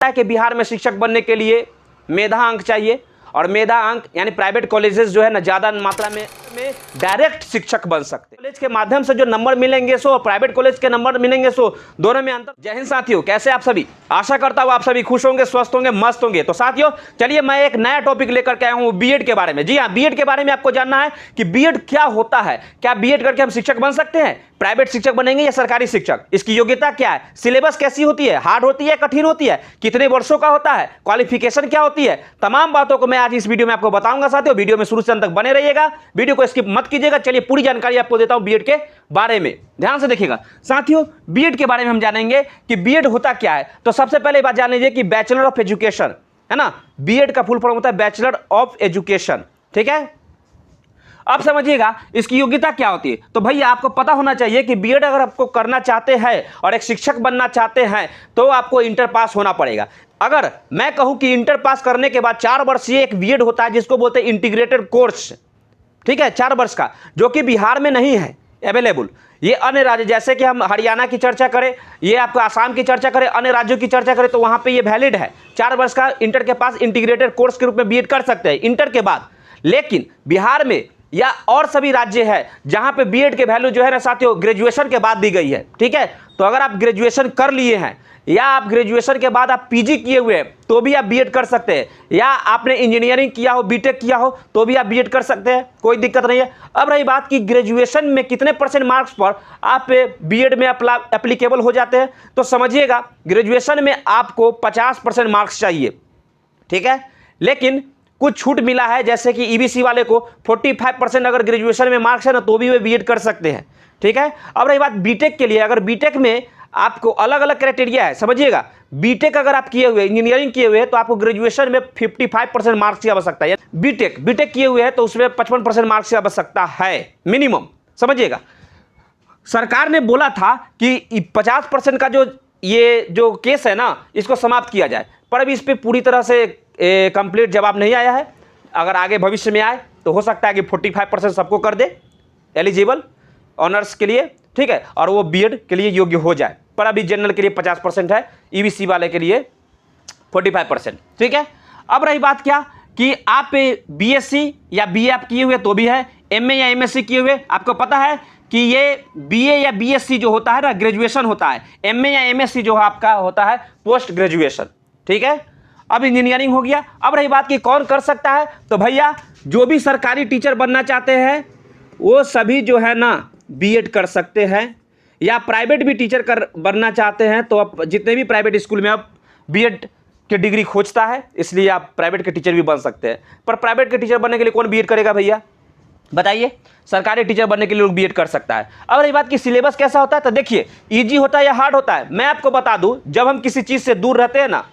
है कि बिहार में शिक्षक बनने के लिए मेधा अंक चाहिए, और मेधा अंक यानी प्राइवेट कॉलेजेस जो है ना ज़्यादा मात्रा में डायरेक्ट शिक्षक बन सकते हैं। कॉलेज के माध्यम से जो नंबर मिलेंगे सो, प्राइवेट कॉलेज के नंबर मिलेंगे सो, दोनों में अंतर। जय हिंद साथियों, कैसे आप सभी? आशा करता हूँ आप सभी खुश होंगे, स्वस्थ होंगे, मस्त होंगे। तो साथियों चलिए मैं एक नया टॉपिक लेकर के आया हूँ बीएड के बारे में। जी हाँ, बीएड के बारे में आपको जानना है कि बीएड क्या होता है, क्या बीएड करके हम शिक्षक बन सकते हैं, प्राइवेट शिक्षक बनेंगे या सरकारी शिक्षक, इसकी योग्यता क्या है, सिलेबस कैसी होती है, हार्ड होती है, कठिन होती है, कितने वर्षों का होता है, क्वालिफिकेशन क्या होती है, तमाम बातों को मैं आज इस वीडियो में आपको बताऊंगा। साथियों वीडियो में शुरू से अंत तक बने रहिएगा, वीडियो को स्किप मत कीजिएगा। चलिए पूरी जानकारी आपको देता हूं बीएड के बारे में, ध्यान से देखिएगा। साथियों बीएड के बारे में हम जानेंगे कि बीएड होता क्या है। तो सबसे पहले बात जान लीजिए कि बैचलर ऑफ एजुकेशन है ना, बीएड का फुल फॉर्म होता है बैचलर ऑफ एजुकेशन, ठीक है। अब समझिएगा इसकी योग्यता क्या होती है। तो भैया आपको पता होना चाहिए कि बीएड अगर आपको करना चाहते हैं और एक शिक्षक बनना चाहते हैं तो आपको इंटर पास होना पड़ेगा। अगर मैं कहूं कि इंटर पास करने के बाद 4 वर्षीय एक बीएड होता है जिसको बोलते हैं इंटीग्रेटेड कोर्स, ठीक है, 4 वर्ष का, जो कि बिहार में नहीं है अवेलेबल। ये अन्य राज्य, जैसे कि हम हरियाणा की चर्चा करें, ये आपको आसाम की चर्चा करें, अन्य राज्यों की चर्चा करें, तो वहां पे ये वैलिड है। 4 वर्ष का इंटर के पास इंटीग्रेटेड कोर्स के रूप में बीएड कर सकते हैं इंटर के बाद। लेकिन बिहार में या और सभी राज्य है जहां पे बीएड के वैल्यू जो है ना साथियों ग्रेजुएशन के बाद दी गई है, ठीक है। तो अगर आप ग्रेजुएशन कर लिए हैं या आप ग्रेजुएशन के बाद आप पीजी किए हुए हैं तो भी आप बीएड कर सकते हैं, या आपने इंजीनियरिंग किया हो, बीटेक किया हो तो भी आप बीएड कर सकते हैं, कोई दिक्कत नहीं है। अब रही बात कि ग्रेजुएशन में कितने % मार्क्स पर आप बीएड में एप्लीकेबल हो जाते हैं, तो समझिएगा ग्रेजुएशन में आपको 50% मार्क्स चाहिए, ठीक है। लेकिन कुछ छूट मिला है, जैसे कि ईबीसी वाले को 45% अगर ग्रेजुएशन में मार्क्स है ना तो भी वे बीएड कर सकते हैं, ठीक है। अब रही बात बीटेक के लिए, अगर बीटेक में आपको अलग अलग क्राइटेरिया है, समझिएगा बीटेक अगर आप किए हुए, इंजीनियरिंग किए हुए हैं तो आपको ग्रेजुएशन में 55% मार्क्स की आवश्यकता है। बीटेक किए हुए हैं तो उसमें 55% मार्क्स की आवश्यकता है मिनिमम, समझिएगा। सरकार ने बोला था कि 50% का जो केस है ना इसको समाप्त किया जाए, पर अभी इस पर पूरी तरह से कंप्लीट जवाब नहीं आया है। अगर आगे भविष्य में आए तो हो सकता है कि 45% सबको कर दे एलिजिबल ऑनर्स के लिए, ठीक है, और वो बीएड के लिए योग्य हो जाए। पर अभी जनरल के लिए 50% है, ईबीसी वाले के लिए 45%, ठीक है। अब रही बात क्या कि आप बीएससी या बीए आप किए हुए तो भी है, एमए या एमएससी किए हुए, आपको पता है कि ये बीए या बीएससी जो होता है ना ग्रेजुएशन होता है, एमए या एमएससी जो आपका होता है पोस्ट ग्रेजुएशन, ठीक है। अब इंजीनियरिंग हो गया। अब रही बात कि कौन कर सकता है, तो भैया जो भी सरकारी टीचर बनना चाहते हैं वो सभी जो है ना बीएड कर सकते हैं, या प्राइवेट भी टीचर बनना चाहते हैं तो अब जितने भी प्राइवेट स्कूल में अब बीएड की डिग्री खोजता है, इसलिए आप प्राइवेट के टीचर भी बन सकते हैं। पर प्राइवेट के टीचर बनने के लिए कौन बीएड करेगा भैया, बताइए? सरकारी टीचर बनने के लिए लोग बीएड कर सकता है। अब ये बात कि सिलेबस कैसा होता है, तो देखिए इजी होता है या हार्ड होता है। मैं आपको बता दूं, जब हम किसी चीज़ से दूर रहते हैं ना,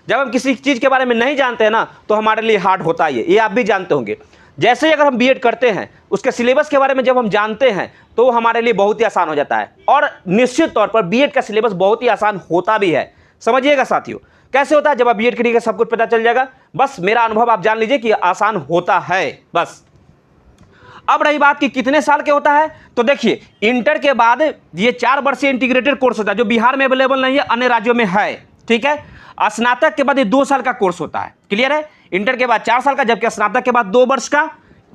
जब हम किसी चीज़ के बारे में नहीं जानते हैं ना, तो हमारे लिए हार्ड होता है। ये आप भी जानते होंगे। जैसे ही अगर हम बीएड करते हैं, उसके सिलेबस के बारे में जब हम जानते हैं तो हमारे लिए बहुत ही आसान हो जाता है, और निश्चित तौर पर बीएड का सिलेबस बहुत ही आसान होता भी है। समझिएगा साथियों, कैसे होता है, जब आप बीएड करिएगा सब कुछ पता चल जाएगा। बस मेरा अनुभव आप जान लीजिए कि आसान होता है बस। अब रही बात कि कितने साल के होता है, तो देखिए इंटर के बाद ये 4 वर्षीय इंटीग्रेटेड कोर्स होता है, जो बिहार में अवेलेबल नहीं है, अन्य राज्यों में है, ठीक है। स्नातक के बाद ये 2 साल का कोर्स होता है, क्लियर है। इंटर के बाद 4 साल का, जबकि स्नातक के बाद 2 वर्ष का,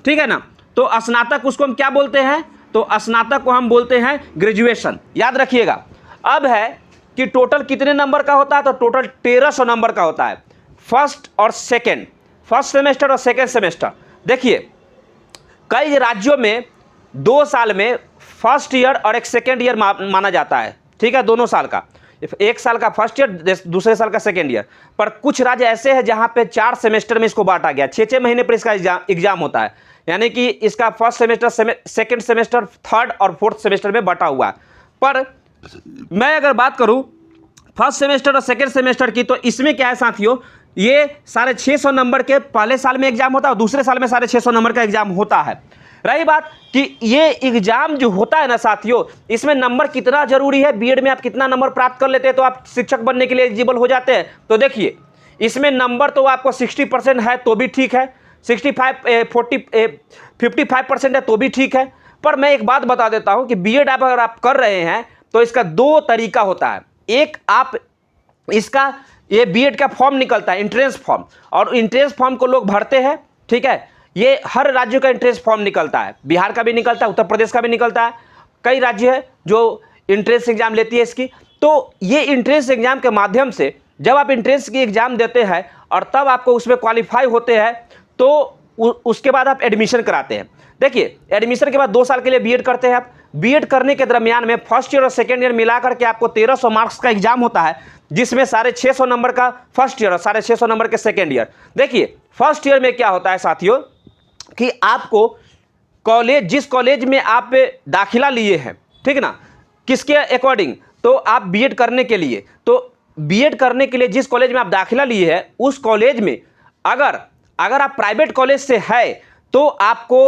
ठीक है ना। तो स्नातक उसको हम क्या बोलते हैं, तो स्नातक को हम बोलते हैं ग्रेजुएशन, याद रखिएगा। अब है कि टोटल कितने नंबर का होता है, तो टोटल 1300 नंबर का होता है, फर्स्ट सेमेस्टर और सेकेंड सेमेस्टर। देखिए कई राज्यों में 2 साल में फर्स्ट ईयर और एक सेकेंड ईयर माना जाता है, ठीक है, दोनों साल का, 1 साल का फर्स्ट ईयर, दूसरे साल का सेकेंड ईयर। पर कुछ राज्य ऐसे हैं जहां पे 4 सेमेस्टर में इसको बांटा गया, 6-6 महीने पर इसका एग्जाम होता है, यानी कि इसका first semester, second semester, third और फोर्थ सेमेस्टर में बांटा हुआ है। पर मैं अगर बात करूं फर्स्ट सेमेस्टर और सेकेंड सेमेस्टर की, तो इसमें क्या है साथियों, ये 650 नंबर के पहले साल में एग्जाम होता है और दूसरे साल में 650 नंबर का एग्जाम होता है। रही बात कि ये एग्जाम जो होता है ना साथियों, इसमें नंबर कितना जरूरी है, बीएड में आप कितना नंबर प्राप्त कर लेते हैं तो आप शिक्षक बनने के लिए एलिजिबल हो जाते हैं। तो देखिए इसमें नंबर तो आपको 60% है तो भी ठीक है, 55% है तो भी ठीक है। पर मैं एक बात बता देता हूं कि बीएड अगर आप कर रहे हैं तो इसका 2 तरीका होता है। एक, आप इसका ये बीएड का फॉर्म निकलता है, एंट्रेंस फॉर्म, और एंट्रेंस फॉर्म को लोग भरते हैं, ठीक है। ये हर राज्य का एंट्रेंस फॉर्म निकलता है, बिहार का भी निकलता है, उत्तर प्रदेश का भी निकलता है, कई राज्य है जो एंट्रेंस एग्जाम लेती है इसकी। तो ये एंट्रेंस एग्जाम के माध्यम से जब आप एंट्रेंस की एग्जाम देते हैं और तब आपको उसमें क्वालिफाई होते हैं तो उसके बाद आप एडमिशन कराते हैं। देखिए, एडमिशन के बाद 2 साल के लिए बीएड करते हैं आप। बीएड करने के दरमियान में फर्स्ट ईयर और सेकेंड ईयर मिलाकर के आपको 1300 मार्क्स का एग्जाम होता है, जिसमें 650 नंबर का फर्स्ट ईयर और 650 नंबर के सेकेंड ईयर। देखिए, फर्स्ट ईयर में क्या होता है साथियों कि आपको कॉलेज, जिस कॉलेज में आप दाखिला लिए हैं, ठीक ना, किसके अकॉर्डिंग, तो आप बीएड करने के लिए, तो बीएड करने के लिए जिस कॉलेज में आप दाखिला लिए हैं उस कॉलेज में अगर आप प्राइवेट कॉलेज से है तो आपको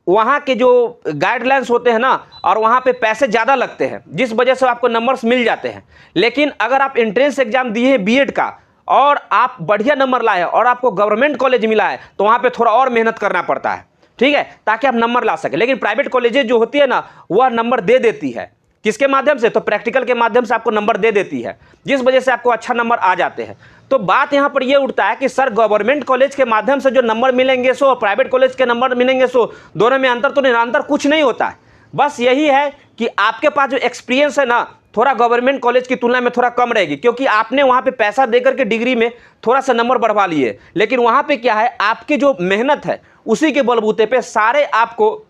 वहाँ के जो गाइडलाइंस होते हैं ना, और वहाँ पे पैसे ज़्यादा लगते हैं, जिस वजह से आपको नंबर्स मिल जाते हैं। लेकिन अगर आप एंट्रेंस एग्जाम दिए हैं बीएड का और आप बढ़िया नंबर लाए हैं और आपको गवर्नमेंट कॉलेज मिला है तो वहाँ पे थोड़ा और मेहनत करना पड़ता है, ठीक है, ताकि आप नंबर ला सकें। लेकिन प्राइवेट कॉलेजेस जो होती है ना, वह नंबर दे देती है, किसके माध्यम से, तो प्रैक्टिकल के माध्यम से आपको नंबर दे देती है, जिस वजह से आपको अच्छा नंबर आ जाते हैं। तो बात यहाँ पर यह उठता है कि सर गवर्नमेंट कॉलेज के माध्यम से जो नंबर मिलेंगे सो, प्राइवेट कॉलेज के नंबर मिलेंगे सो, दोनों में अंतर तो नहीं, अंतर कुछ नहीं होता है। बस यही है कि आपके पास जो एक्सपीरियंस है ना, थोड़ा गवर्नमेंट कॉलेज की तुलना में थोड़ा कम रहेगी, क्योंकि आपने वहाँ पे पैसा देकर के डिग्री में थोड़ा सा नंबर बढ़वा लिए। लेकिन वहाँ पे क्या है, आपकी जो मेहनत है उसी के बलबूते पे सारे आपको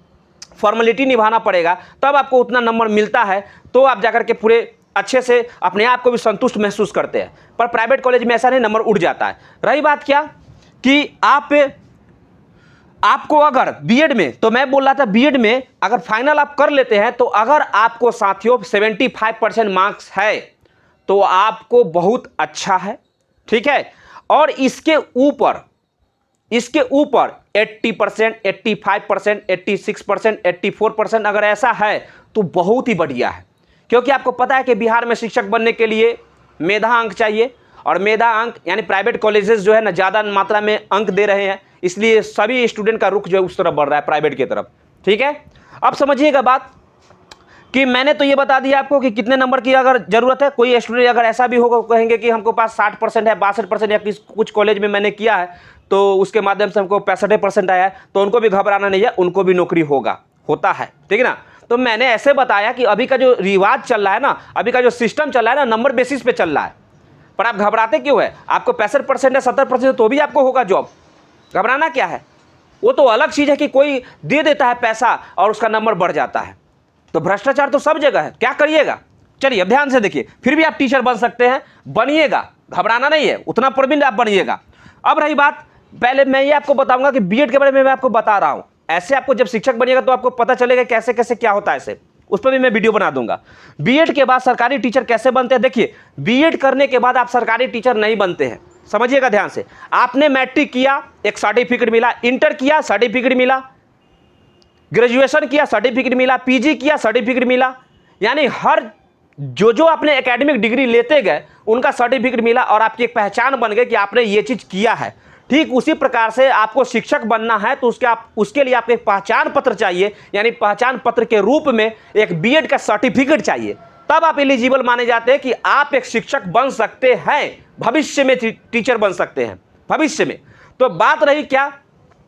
फॉर्मेलिटी निभाना पड़ेगा, तब आपको उतना नंबर मिलता है, तो आप जाकर के पूरे अच्छे से अपने आप को भी संतुष्ट महसूस करते हैं। पर प्राइवेट कॉलेज में ऐसा नहीं, नंबर उड़ जाता है। रही बात क्या कि आपको अगर बीएड में, तो मैं बोल रहा था बीएड में अगर फाइनल आप कर लेते हैं तो अगर आपको साथियों 75% मार्क्स है तो आपको बहुत अच्छा है, ठीक है। और इसके ऊपर 80%, 85%, 86%, 84% अगर ऐसा है तो बहुत ही बढ़िया है, क्योंकि आपको पता है कि बिहार में शिक्षक बनने के लिए मेधा अंक चाहिए, और मेधा अंक यानी प्राइवेट कॉलेजेस जो है ना ज़्यादा मात्रा में अंक दे रहे हैं, इसलिए सभी स्टूडेंट का रुख जो है उस तरफ बढ़ रहा है, प्राइवेट की तरफ, ठीक है। अब समझिएगा बात कि मैंने तो ये बता दिया आपको कि कितने नंबर की अगर ज़रूरत है। कोई स्टूडेंट अगर ऐसा भी होगा, कहेंगे कि हमको पास 60% है, 62% या कुछ कॉलेज में मैंने किया है तो उसके माध्यम से हमको 65% आया है, तो उनको भी घबराना नहीं है, उनको भी नौकरी होता है, ठीक है ना। तो मैंने ऐसे बताया कि अभी का जो रिवाज चल रहा है ना, अभी का जो सिस्टम चल रहा है ना, नंबर बेसिस पे चल रहा है। पर आप घबराते क्यों है? आपको 65% है, 70% तो भी आपको होगा जॉब, घबराना क्या है? वो तो अलग चीज़ है कि कोई दे देता है पैसा और उसका नंबर बढ़ जाता है। तो भ्रष्टाचार तो सब जगह है, क्या करिएगा? चलिए अब ध्यान से देखिए, फिर भी आप टीचर बन सकते हैं, बनिएगा, घबराना नहीं है, उतना प्रवीण आप बनिएगा। अब रही बात, पहले मैं ये आपको बताऊंगा कि बीएड के बारे में मैं आपको बता रहा हूं, ऐसे आपको जब शिक्षक बनिएगा तो आपको पता चलेगा कैसे कैसे क्या होता है, ऐसे उस पर भी मैं वीडियो बना दूंगा। बीएड के बाद सरकारी टीचर कैसे बनते हैं? देखिए, बीएड करने के बाद आप सरकारी टीचर नहीं बनते हैं, समझिएगा ध्यान से। आपने मैट्रिक किया, एक सर्टिफिकेट मिला, इंटर किया, सर्टिफिकेट मिला, ग्रेजुएशन किया, सर्टिफिकेट मिला, पीजी किया, सर्टिफिकेट मिला, यानी हर जो आपने एकेडमिक डिग्री लेते गए उनका सर्टिफिकेट मिला और आपकी एक पहचान बन गई कि आपने ये चीज़ किया है। ठीक उसी प्रकार से आपको शिक्षक बनना है तो उसके लिए आपको एक पहचान पत्र चाहिए, यानी पहचान पत्र के रूप में एक बीएड का सर्टिफिकेट चाहिए, तब आप एलिजिबल माने जाते हैं कि आप एक शिक्षक बन सकते हैं, भविष्य में टीचर बन सकते हैं भविष्य में। तो बात रही क्या,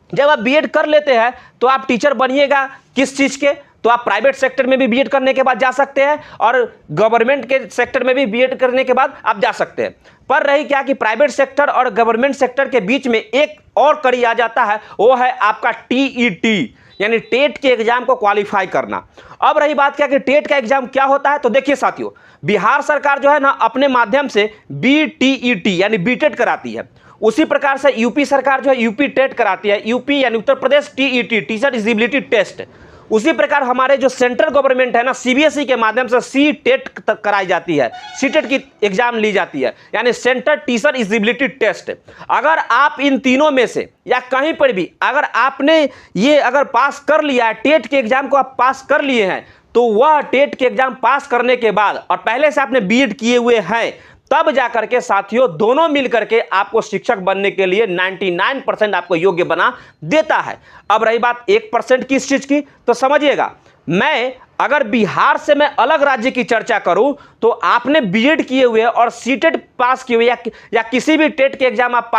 जब आप बीएड कर लेते हैं तो आप टीचर बनिएगा किस चीज़ के, तो आप प्राइवेट सेक्टर में भी बीएड करने के बाद जा सकते हैं और गवर्नमेंट के सेक्टर में भी बीएड करने के बाद आप जा सकते हैं। पर रही क्या कि प्राइवेट सेक्टर और गवर्नमेंट सेक्टर के बीच में एक और कड़ी आ जाता है, वो है आपका टीईटी, यानी टेट के एग्जाम को क्वालिफाई करना। अब रही बात क्या कि टेट का एग्जाम क्या होता है, तो देखिए साथियों, बिहार सरकार जो है ना अपने माध्यम से बीटीईटी यानी बीटेट कराती है, उसी प्रकार से यूपी सरकार जो है यूपी टेट कराती है, यूपी यानी Uttar Pradesh TET teacher eligibility test. उसी प्रकार हमारे जो सेंट्रल गवर्नमेंट है ना, सीबीएसई के माध्यम से सी टेट कराई जाती है, सी टेट की एग्जाम ली जाती है, यानी सेंट्रल टीचर एलिजिबिलिटी टेस्ट। अगर आप इन तीनों में से या कहीं पर भी अगर आपने ये अगर पास कर लिया है, टेट के एग्जाम को आप पास कर लिए हैं, तो वह टेट के एग्जाम पास करने के बाद और पहले से आपने बीएड किए हुए हैं, तब जाकर के साथियों दोनों मिलकर के आपको शिक्षक बनने के लिए 99% आपको योग्य बना देता है। अब रही बात 1% किस चीज की, तो समझिएगा, मैं अगर बिहार से मैं अलग राज्य की चर्चा करूं तो आपने बीएड किए हुए और सीटेट पास किए हुए या किसी भी टेट के एग्जाम आप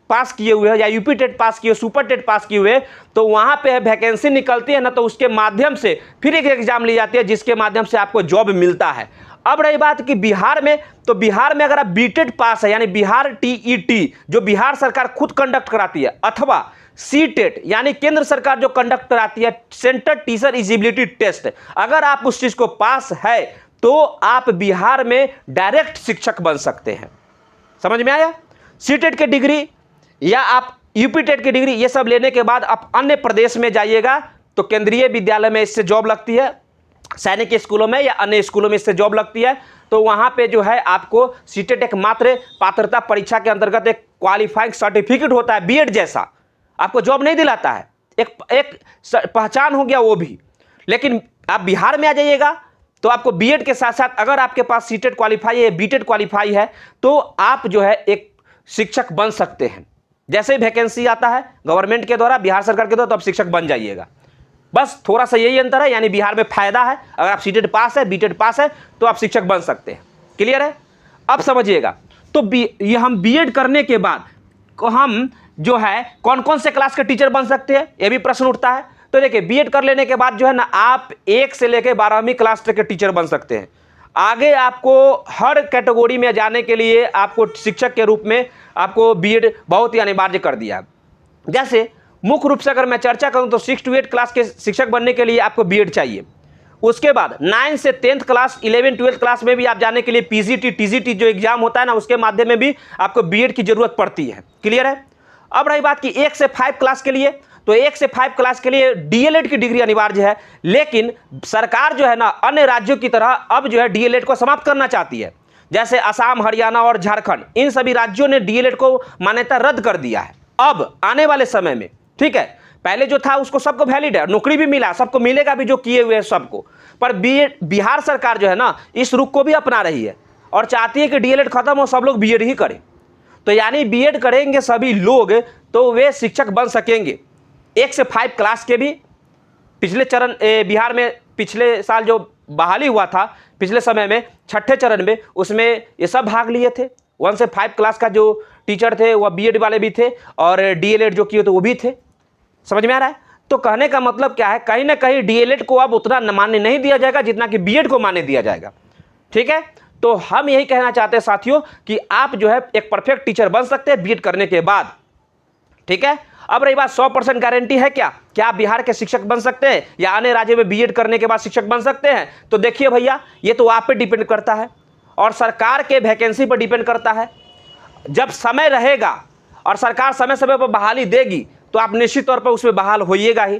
पास किए हुए हो या यूपी टेट पास किए, सुपर टेट पास किए हुए, तो वहां पे वैकेंसी निकलती है ना, तो उसके माध्यम से फिर एक एग्जाम ली जाती है जिसके माध्यम से आपको जॉब मिलता है। अब रही बात कि बिहार में, तो बिहार में अगर आप बीटेट पास है यानी बिहार टीईटी जो बिहार सरकार खुद कंडक्ट कराती है, अथवा सीटेट यानी केंद्र सरकार जो कंडक्ट कराती है सेंटर टीचर एलिजिबिलिटी टेस्ट, अगर आप उस चीज को पास है तो आप बिहार में डायरेक्ट शिक्षक बन सकते हैं। समझ में आया? सीटेट की डिग्री या आप यूपी टेट की डिग्री ये सब लेने के बाद आप अन्य प्रदेश में जाइएगा तो केंद्रीय विद्यालय में इससे जॉब लगती है, सैनिक स्कूलों में या अन्य स्कूलों में इससे जॉब लगती है। तो वहां पे जो है आपको सीटेट एक मात्र पात्रता परीक्षा के अंतर्गत एक क्वालिफाइंग सर्टिफिकेट होता है, बीएड जैसा, आपको जॉब नहीं दिलाता है, एक पहचान हो गया वो भी। लेकिन आप बिहार में आ जाइएगा तो आपको बीएड के साथ साथ अगर आपके पास सीटेट क्वालिफाई है, बीटेट क्वालिफाई है, तो आप जो है एक शिक्षक बन सकते हैं। जैसे ही वैकेंसी आता है गवर्नमेंट के द्वारा, बिहार सरकार के द्वारा, तो आप शिक्षक बन जाइएगा। बस थोड़ा सा यही अंतर है, यानी बिहार में फायदा है, अगर आप सीटेट पास है, बीटेट पास है तो आप शिक्षक बन सकते हैं। क्लियर है? अब समझिएगा, तो ये हम बीएड करने के बाद हम जो है कौन कौन से क्लास के टीचर बन सकते हैं, ये भी प्रश्न उठता है। तो देखिए, बीएड कर लेने के बाद जो है ना आप 1 से लेकर 12वीं क्लास तक के टीचर बन सकते हैं। आगे आपको हर कैटेगरी में जाने के लिए आपको शिक्षक के रूप में आपको बीएड बहुत ही अनिवार्य कर दिया। जैसे मुख्य रूप से अगर मैं चर्चा करूं तो 6 to 8 क्लास के शिक्षक बनने के लिए आपको बीएड चाहिए। उसके बाद 9 से 10th क्लास, 11 12th क्लास में भी आप जाने के लिए पीजीटी टीजीटी जो एग्जाम होता है ना, उसके माध्यम में भी आपको बीएड की जरूरत पड़ती है। क्लियर है? अब रही बात कि 1 से 5 क्लास के लिए, तो 1 से 5 क्लास के लिए डीएलएड की डिग्री अनिवार्य है। लेकिन सरकार जो है ना अन्य राज्यों की तरह अब जो है डीएलएड को समाप्त करना चाहती है। जैसे असम, हरियाणा और झारखंड, इन सभी राज्यों ने डीएलएड को मान्यता रद्द कर दिया है। अब आने वाले समय में, ठीक है, पहले जो था उसको सबको वैलिड है, नौकरी भी मिला, सबको मिलेगा भी जो किए हुए हैं सबको, पर बिहार सरकार जो है ना इस रुख को भी अपना रही है और चाहती है कि डीएलएड खत्म हो, सब लोग बीएड ही करें। तो यानी बीएड करेंगे सभी लोग तो वे शिक्षक बन सकेंगे। 1 से 5 क्लास के भी पिछले चरण बिहार में पिछले साल जो बहाली हुआ था पिछले समय में 6ठे चरण में, उसमें ये सब भाग लिए थे। 1 से 5 क्लास का जो टीचर थे वह बीएड वाले भी थे और डीएलएड जो किए थे वो भी थे। समझ में आ रहा है? तो कहने का मतलब क्या है, कहीं ना कहीं डीएलएड को अब उतना मान्य नहीं दिया जाएगा जितना कि बीएड को मान्य दिया जाएगा। ठीक है, तो हम यही कहना चाहते हैं साथियों कि आप जो है एक परफेक्ट टीचर बन सकते हैं बीएड करने के बाद। ठीक है, अब रही बात 100% गारंटी है क्या आप बिहार के शिक्षक बन सकते हैं या अन्य राज्य में बीएड करने के बाद शिक्षक बन सकते हैं? तो देखिए भैया, ये तो आप पे डिपेंड करता है और सरकार के वैकेंसी पर डिपेंड करता है। जब समय रहेगा और सरकार समय समय पर बहाली देगी तो आप निश्चित तौर पर उसमें बहाल होइएगा ही।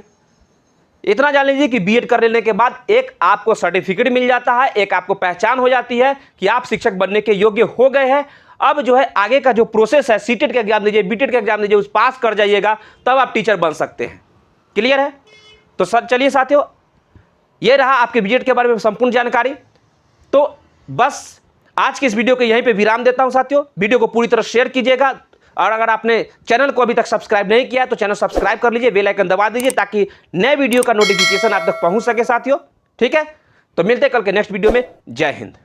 इतना जान लीजिए कि बीएड कर लेने के बाद एक आपको सर्टिफिकेट मिल जाता है, एक आपको पहचान हो जाती है कि आप शिक्षक बनने के योग्य हो गए हैं। अब जो है आगे का जो प्रोसेस है, सीटेट का एग्जाम दीजिए, बीटेट का एग्जाम दीजिए, उस पास कर जाइएगा तब आप टीचर बन सकते हैं। क्लियर है? तो सर चलिए साथियों, ये रहा आपके बीएड के बारे में संपूर्ण जानकारी। तो बस आज की इस वीडियो को यहीं पे विराम देता हूं साथियों। वीडियो को पूरी तरह शेयर कीजिएगा और अगर आपने चैनल को अभी तक सब्सक्राइब नहीं किया तो चैनल सब्सक्राइब कर लीजिए, बेल आइकन दबा दीजिए ताकि नए वीडियो का नोटिफिकेशन आप तक पहुंच सके साथियों। ठीक है, तो मिलते हैं कल के नेक्स्ट वीडियो में। जय हिंद।